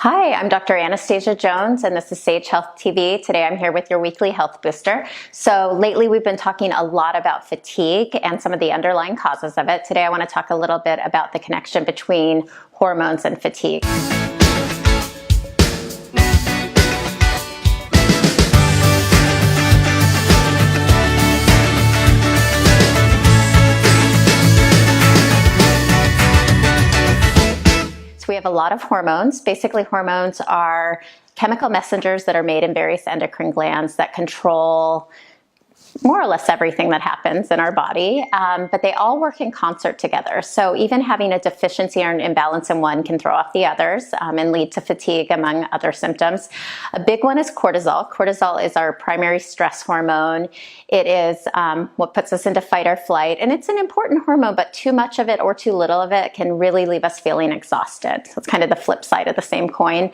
Hi, I'm Dr. Anastasia Jones, and this is Sage Health TV. Today I'm here with your weekly health booster. So lately we've been talking a lot about fatigue and some of the underlying causes of it. Today I want to talk a little bit about the connection between hormones and fatigue. We have a lot of hormones. Basically, hormones are chemical messengers that are made in various endocrine glands that control more or less everything that happens in our body, but they all work in concert together. So even having a deficiency or an imbalance in one can throw off the others and lead to fatigue, among other symptoms. A big one is cortisol. Cortisol is our primary stress hormone. It is what puts us into fight or flight, and it's an important hormone, but too much of it or too little of it can really leave us feeling exhausted. So it's kind of the flip side of the same coin.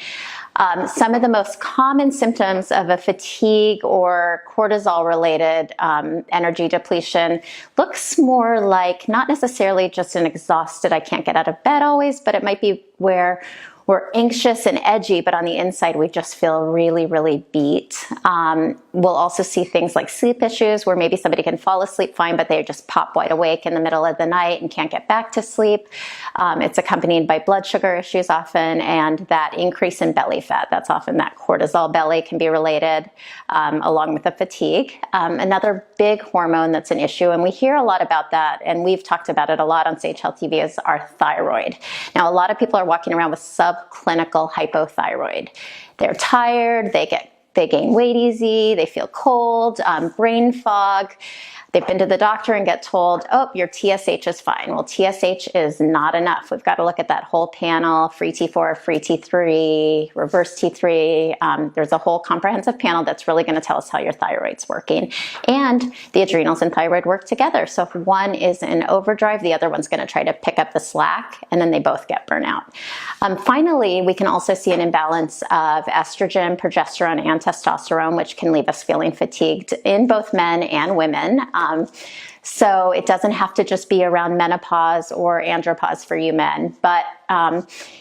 Some of the most common symptoms of a fatigue or cortisol-related energy depletion looks more like not necessarily just an exhausted, I can't get out of bed always, but it might be where we're anxious and edgy, but on the inside we just feel really, really beat. We'll also see things like sleep issues where maybe somebody can fall asleep fine, but they just pop wide awake in the middle of the night and can't get back to sleep. It's accompanied by blood sugar issues often, and that increase in belly fat. That's often that cortisol belly can be related along with the fatigue. Another big hormone that's an issue, and we hear a lot about that, and we've talked about it a lot on Sage Health TV, is our thyroid. Now, a lot of people are walking around with subclinical hypothyroid. They're tired, they gain weight easy, they feel cold, brain fog. They've been to the doctor and get told, oh, your TSH is fine. Well, TSH is not enough. We've got to look at that whole panel, free T4, free T3, reverse T3. There's a whole comprehensive panel that's really going to tell us how your thyroid's working. And the adrenals and thyroid work together. So if one is in overdrive, the other one's going to try to pick up the slack, and then they both get burnout. Finally, we can also see an imbalance of estrogen, progesterone, and testosterone, which can leave us feeling fatigued in both men and women. So it doesn't have to just be around menopause or andropause for you men, but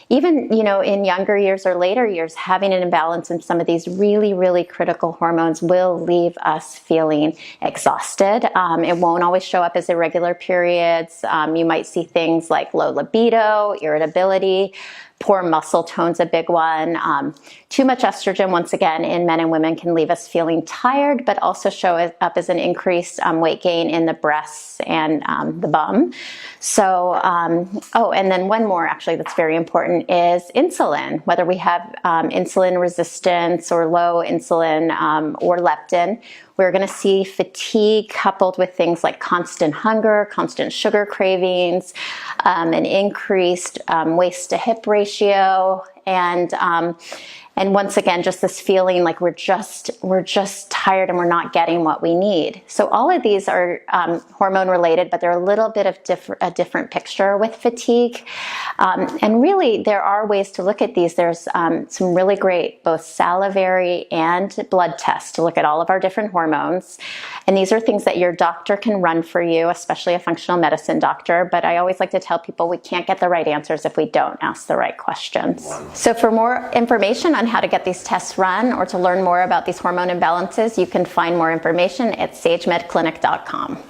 even, in younger years or later years, having an imbalance in some of these really, really critical hormones will leave us feeling exhausted. It won't always show up as irregular periods. You might see things like low libido, irritability. Poor muscle tone's a big one. Too much estrogen, once again, in men and women can leave us feeling tired, but also show up as an increased weight gain in the breasts and the bum. So, and then one more actually that's very important is insulin. Whether we have insulin resistance or low insulin or leptin, we're going to see fatigue coupled with things like constant hunger, constant sugar cravings, an increased waist to hip ratio, and once again, just this feeling like we're just tired and we're not getting what we need. So all of these are hormone related, but they're a little bit of a different picture with fatigue. And really, there are ways to look at these. There's some really great both salivary and blood tests to look at all of our different hormones. And these are things that your doctor can run for you, especially a functional medicine doctor. But I always like to tell people we can't get the right answers if we don't ask the right questions. So for more information on how to get these tests run or to learn more about these hormone imbalances, you can find more information at sagemedclinic.com.